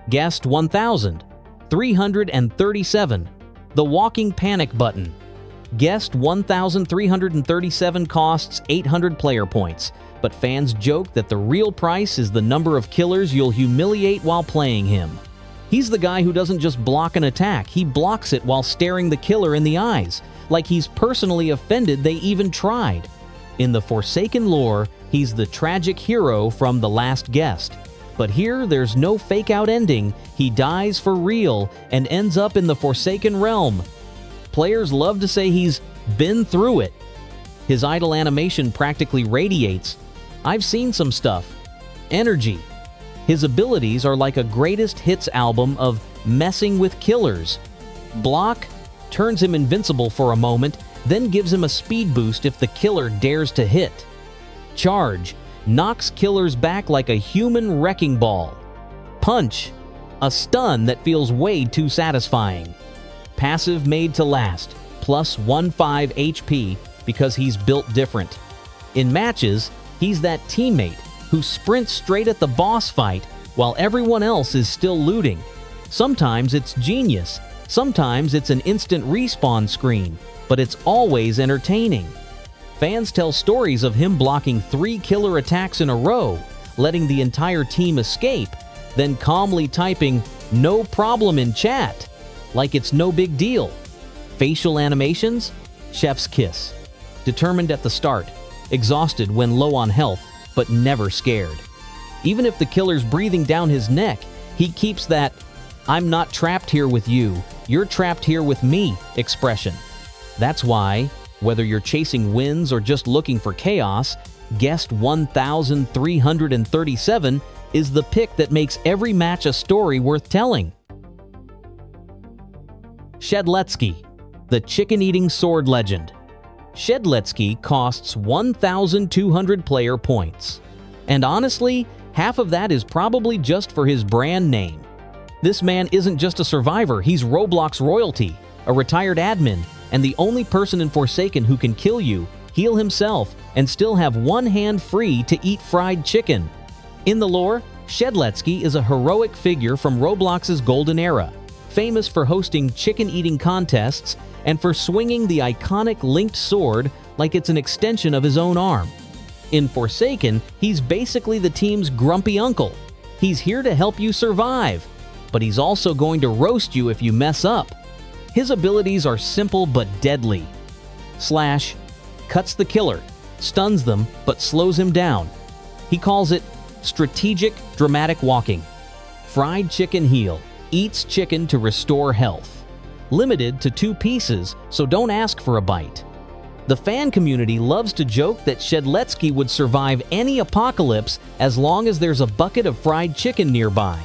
Guest 1337. The walking panic button. Guest 1337 costs 800 player points, but fans joke that the real price is the number of killers you'll humiliate while playing him. He's the guy who doesn't just block an attack, he blocks it while staring the killer in the eyes, like he's personally offended they even tried. In the Forsaken lore, he's the tragic hero from The Last Guest. But here, there's no fake-out ending. He dies for real and ends up in the Forsaken realm. Players love to say he's been through it. His idle animation practically radiates, "I've seen some stuff." Energy. His abilities are like a greatest hits album of messing with killers. Block turns him invincible for a moment, then gives him a speed boost if the killer dares to hit. Charge knocks killers back like a human wrecking ball. Punch, a stun that feels way too satisfying. Passive made to last, plus 15 HP because he's built different. In matches, he's that teammate who sprints straight at the boss fight while everyone else is still looting. Sometimes it's genius, sometimes it's an instant respawn screen, but it's always entertaining. Fans tell stories of him blocking 3 killer attacks in a row, letting the entire team escape, then calmly typing "no problem" in chat, like it's no big deal. Facial animations? Chef's kiss. Determined at the start, exhausted when low on health, but never scared. Even if the killer's breathing down his neck, he keeps that "I'm not trapped here with you, you're trapped here with me" expression. That's why, whether you're chasing wins or just looking for chaos, Guest 1337 is the pick that makes every match a story worth telling. Shedletsky, the chicken-eating sword legend. Shedletsky costs 1,200 player points. And honestly, half of that is probably just for his brand name. This man isn't just a survivor, he's Roblox royalty, a retired admin, and the only person in Forsaken who can kill you, heal himself, and still have one hand free to eat fried chicken. In the lore, Shedletsky is a heroic figure from Roblox's golden era, famous for hosting chicken-eating contests and for swinging the iconic linked sword like it's an extension of his own arm. In Forsaken, he's basically the team's grumpy uncle. He's here to help you survive, but he's also going to roast you if you mess up. His abilities are simple but deadly. Slash cuts the killer, stuns them, but slows him down. He calls it strategic dramatic walking. Fried chicken heal, eats chicken to restore health. Limited to 2 pieces, so don't ask for a bite. The fan community loves to joke that Shedletsky would survive any apocalypse as long as there's a bucket of fried chicken nearby.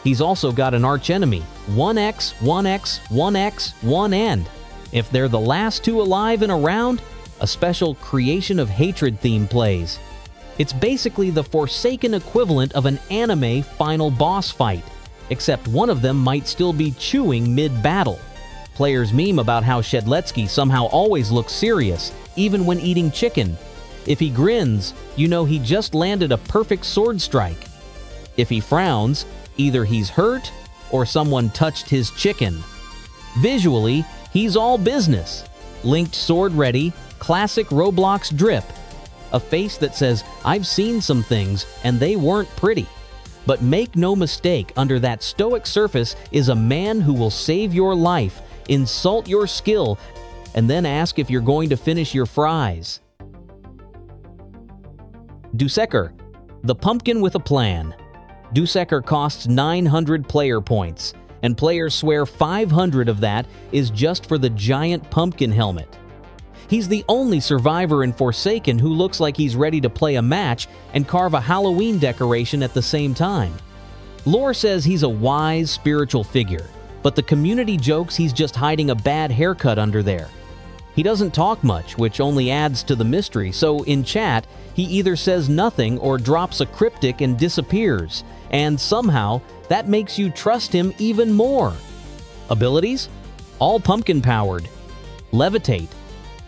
He's also got an archenemy, 1x, 1x, 1x, 1 end. If they're the last 2 alive in a round, a special Creation of Hatred theme plays. It's basically the Forsaken equivalent of an anime final boss fight, except one of them might still be chewing mid-battle. Players meme about how Shedletsky somehow always looks serious, even when eating chicken. If he grins, you know he just landed a perfect sword strike. If he frowns, either he's hurt or someone touched his chicken. Visually, he's all business. Linked sword ready, classic Roblox drip. A face that says, "I've seen some things and they weren't pretty." But make no mistake, under that stoic surface is a man who will save your life, insult your skill, and then ask if you're going to finish your fries. Dusekkar, the pumpkin with a plan. Dusekkar costs 900 player points, and players swear 500 of that is just for the giant pumpkin helmet. He's the only survivor in Forsaken who looks like he's ready to play a match and carve a Halloween decoration at the same time. Lore says he's a wise, spiritual figure, but the community jokes he's just hiding a bad haircut under there. He doesn't talk much, which only adds to the mystery, so in chat, he either says nothing or drops a cryptic and disappears, and somehow that makes you trust him even more. Abilities? All pumpkin-powered. Levitate,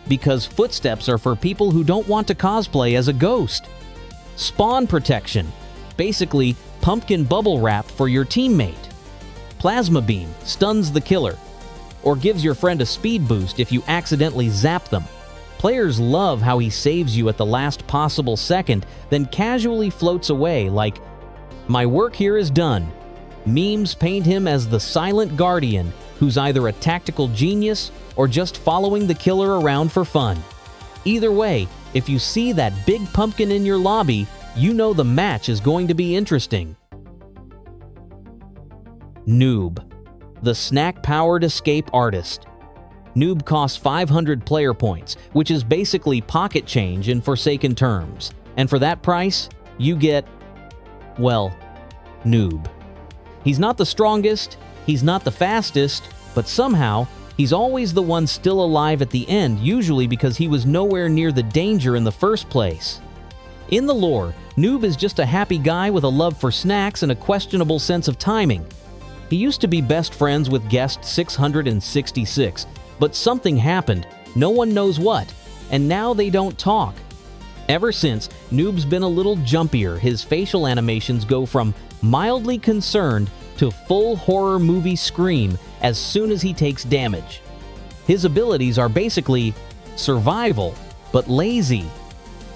because footsteps are for people who don't want to cosplay as a ghost. Spawn protection. basically pumpkin bubble wrap for your teammate. Plasma Beam stuns the killer, or gives your friend a speed boost if you accidentally zap them. Players love how he saves you at the last possible second, then casually floats away like, "My work here is done." Memes paint him as the silent guardian who's either a tactical genius or just following the killer around for fun. Either way, if you see that big pumpkin in your lobby, you know the match is going to be interesting. Noob, the snack-powered escape artist. Noob costs 500 player points, which is basically pocket change in Forsaken terms. And for that price, you get, well, Noob. He's not the strongest, he's not the fastest, but somehow, he's always the one still alive at the end, usually because he was nowhere near the danger in the first place. In the lore, Noob is just a happy guy with a love for snacks and a questionable sense of timing. He used to be best friends with guest 666, but something happened, no one knows what, and now they don't talk. Ever since, Noob's been a little jumpier. His facial animations go from mildly concerned to full horror movie scream as soon as he takes damage. His abilities are basically survival, but lazy.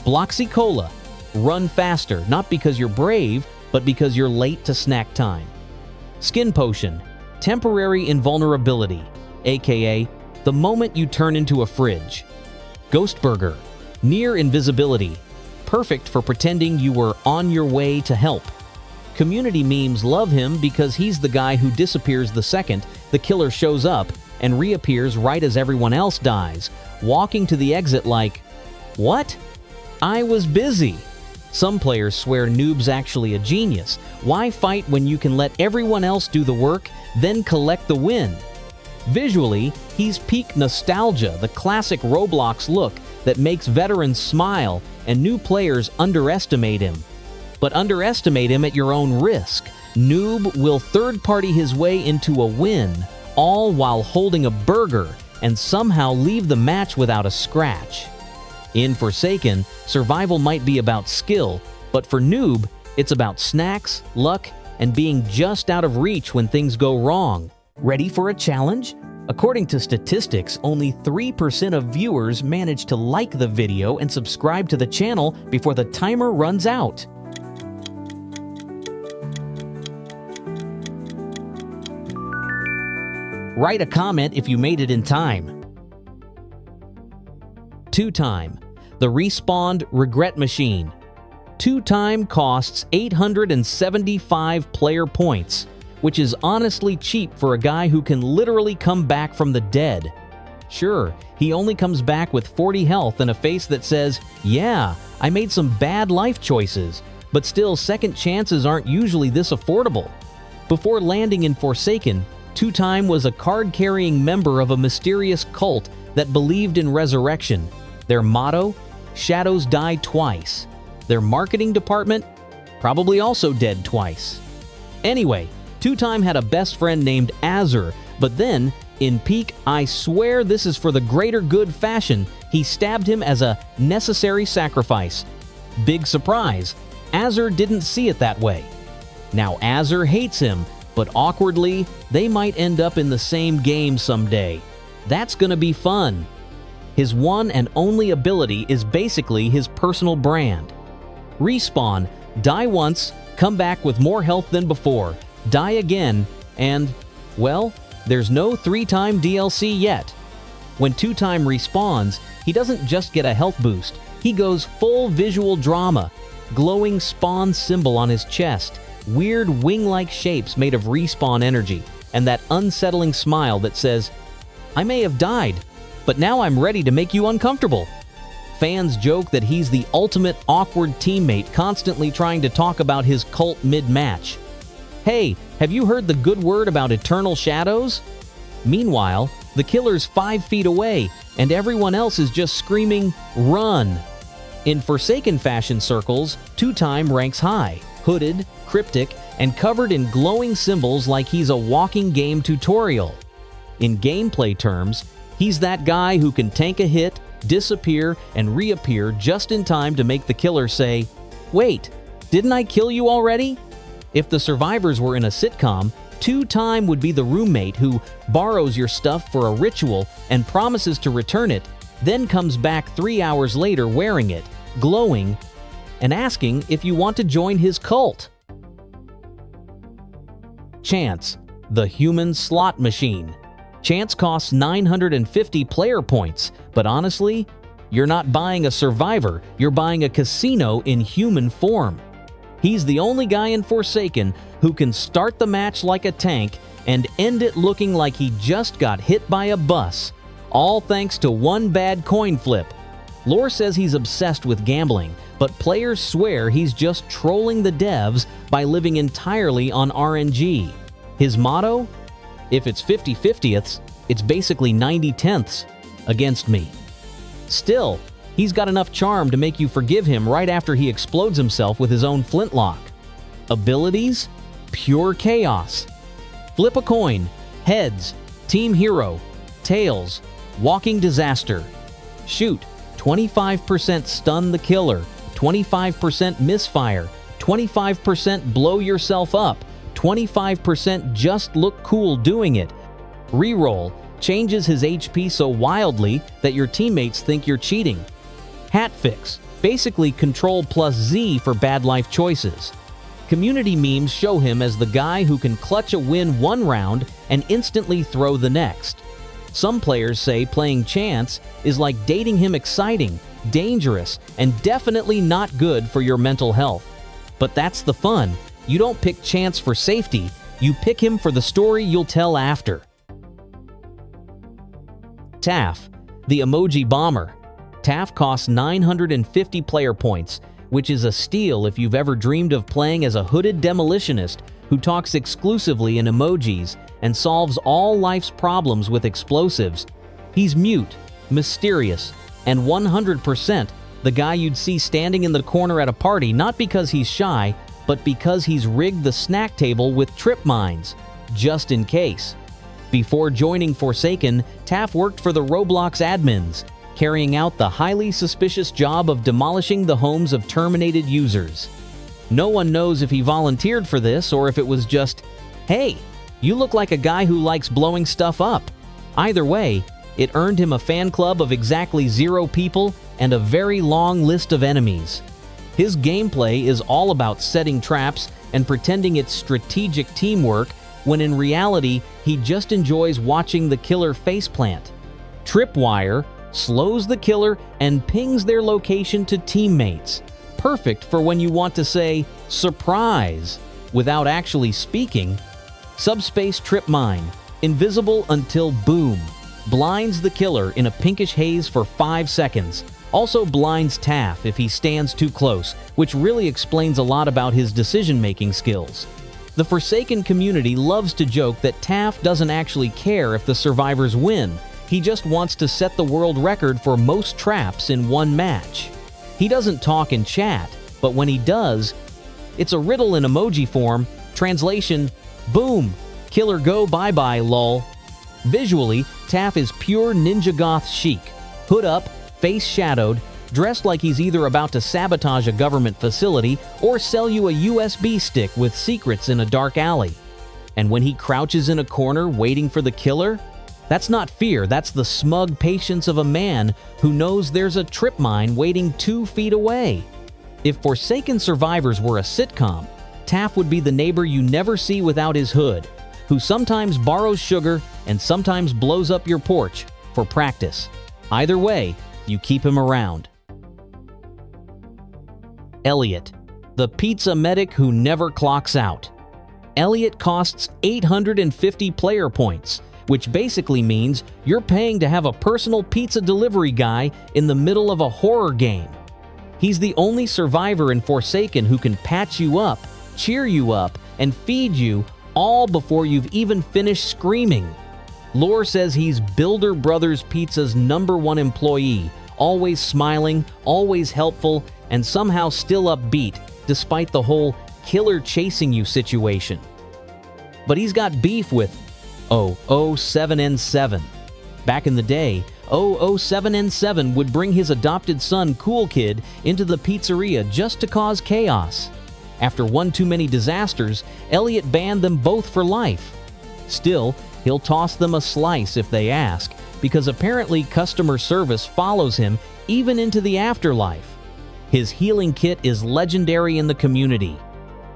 Bloxy Cola, run faster, not because you're brave, but because you're late to snack time. Skin Potion, temporary invulnerability, aka the moment you turn into a fridge. Ghost Burger, near invisibility, perfect for pretending you were on your way to help. Community memes love him because he's the guy who disappears the second the killer shows up and reappears right as everyone else dies, walking to the exit like, "What? I was busy." Some players swear Noob's actually a genius. Why fight when you can let everyone else do the work, then collect the win? Visually, he's peak nostalgia, the classic Roblox look that makes veterans smile and new players underestimate him. But underestimate him at your own risk. Noob will third-party his way into a win, all while holding a burger and somehow leave the match without a scratch. In Forsaken, survival might be about skill, but for Noob, it's about snacks, luck, and being just out of reach when things go wrong. Ready for a challenge? According to statistics, only 3% of viewers manage to like the video and subscribe to the channel before the timer runs out. Write a comment if you made it in time. 2-time, the respawned regret machine. 2-time costs 875 player points, which is honestly cheap for a guy who can literally come back from the dead. Sure, he only comes back with 40 health and a face that says, "Yeah, I made some bad life choices," but still second chances aren't usually this affordable. Before landing in Forsaken, 2-time was a card-carrying member of a mysterious cult that believed in resurrection. Their motto? Shadows die twice. Their marketing department? Probably also dead twice. Anyway, 2-time had a best friend named Azur, but then, in peak "I swear this is for the greater good" fashion, he stabbed him as a necessary sacrifice. Big surprise, Azur didn't see it that way. Now Azur hates him, but awkwardly, they might end up in the same game someday. That's gonna be fun. His one and only ability is basically his personal brand. Respawn, die once, come back with more health than before, die again, and, well, there's no 3-time DLC yet. When 2-time respawns, he doesn't just get a health boost, he goes full visual drama. Glowing spawn symbol on his chest, weird wing-like shapes made of respawn energy, and that unsettling smile that says, "I may have died, but now I'm ready to make you uncomfortable." Fans joke that he's the ultimate awkward teammate constantly trying to talk about his cult mid-match. Hey, have you heard the good word about eternal shadows? Meanwhile, the killer's 5 feet away, and everyone else is just screaming, "Run!" In Forsaken fashion circles, 2-time ranks high, hooded, cryptic, and covered in glowing symbols like he's a walking game tutorial. In gameplay terms, he's that guy who can tank a hit, disappear, and reappear just in time to make the killer say, "Wait, Didn't I kill you already? If the survivors were in a sitcom, 2-time would be the roommate who borrows your stuff for a ritual and promises to return it, then comes back 3 hours later wearing it, glowing, and asking if you want to join his cult. Chance, the human slot machine. Chance costs 950 player points, but honestly, you're not buying a survivor, you're buying a casino in human form. He's the only guy in Forsaken who can start the match like a tank and end it looking like he just got hit by a bus, all thanks to one bad coin flip. Lore says he's obsessed with gambling, but players swear he's just trolling the devs by living entirely on RNG. His motto? If it's 50/50ths, it's basically 90/10ths against me. Still, he's got enough charm to make you forgive him right after he explodes himself with his own flintlock. Abilities? Pure chaos. Flip a coin. Heads. Team hero. Tails. Walking disaster. Shoot. 25% stun the killer. 25% misfire. 25% blow yourself up. 25% just look cool doing it. Reroll. Changes his HP so wildly that your teammates think you're cheating. Hat fix. Basically Control plus Z for bad life choices. Community memes show him as the guy who can clutch a win one round and instantly throw the next. Some players say playing Chance is like dating him exciting, dangerous, and definitely not good for your mental health. But that's the fun. You don't pick Chance for safety, you pick him for the story you'll tell after. Taph, the emoji bomber. Taph costs 950 player points, which is a steal if you've ever dreamed of playing as a hooded demolitionist who talks exclusively in emojis and solves all life's problems with explosives. He's mute, mysterious, and 100% the guy you'd see standing in the corner at a party not because he's shy, but because he's rigged the snack table with trip mines, just in case. Before joining Forsaken, Taph worked for the Roblox admins, carrying out the highly suspicious job of demolishing the homes of terminated users. No one knows if he volunteered for this or if it was just, hey, you look like a guy who likes blowing stuff up. Either way, it earned him a fan club of exactly 0 people and a very long list of enemies. His gameplay is all about setting traps and pretending it's strategic teamwork, when in reality, he just enjoys watching the killer faceplant. Tripwire slows the killer and pings their location to teammates. Perfect for when you want to say, surprise, without actually speaking. Subspace trip mine, invisible until boom, blinds the killer in a pinkish haze for 5 seconds. Also blinds Taph if he stands too close, which really explains a lot about his decision-making skills. The Forsaken community loves to joke that Taph doesn't actually care if the survivors win. He just wants to set the world record for most traps in one match. He doesn't talk in chat, but when he does, it's a riddle in emoji form. Translation, boom, killer go bye-bye lol. Visually, Taph is pure ninja goth chic. Hood up, face shadowed, dressed like he's either about to sabotage a government facility or sell you a USB stick with secrets in a dark alley. And when he crouches in a corner waiting for the killer, that's not fear, that's the smug patience of a man who knows there's a trip mine waiting 2 feet away. If Forsaken survivors were a sitcom, Taph would be the neighbor you never see without his hood, who sometimes borrows sugar and sometimes blows up your porch for practice. Either way, you keep him around. Elliot, the pizza medic who never clocks out. Elliot costs 850 player points, which basically means you're paying to have a personal pizza delivery guy in the middle of a horror game. He's the only survivor in Forsaken who can patch you up, cheer you up, and feed you all before you've even finished screaming. Lore says he's Builder Brothers Pizza's #1 employee, always smiling, always helpful, and somehow still upbeat, despite the whole killer chasing you situation. But he's got beef with 007N7. Back in the day, 007N7 would bring his adopted son Cool Kid into the pizzeria just to cause chaos. After one too many disasters, Elliot banned them both for life. Still, he'll toss them a slice if they ask, because apparently customer service follows him even into the afterlife. His healing kit is legendary in the community.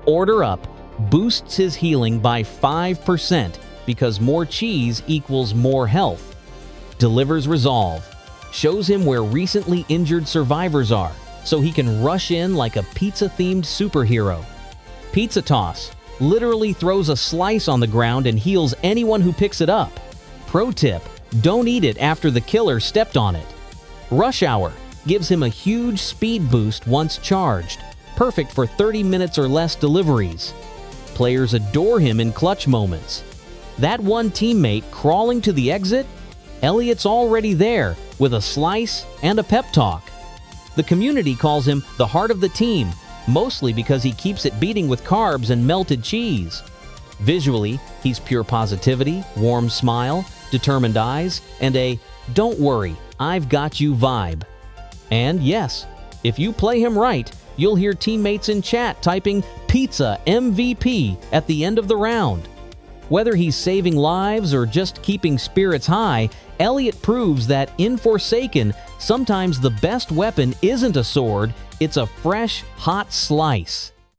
Order Up boosts his healing by 5% because more cheese equals more health. Delivers Resolve shows him where recently injured survivors are, so he can rush in like a pizza-themed superhero. Pizza Toss literally throws a slice on the ground and heals anyone who picks it up. Pro tip: don't eat it after the killer stepped on it. Rush Hour gives him a huge speed boost once charged, perfect for 30 minutes or less deliveries. Players adore him in clutch moments. That one teammate crawling to the exit? Elliot's already there with a slice and a pep talk. The community calls him the heart of the team, mostly because he keeps it beating with carbs and melted cheese. Visually, he's pure positivity, warm smile, determined eyes, and a "don't worry, I've got you" vibe. And yes, if you play him right, you'll hear teammates in chat typing "Pizza MVP" at the end of the round. Whether he's saving lives or just keeping spirits high, Elliot proves that in Forsaken, sometimes the best weapon isn't a sword, it's a fresh, hot slice.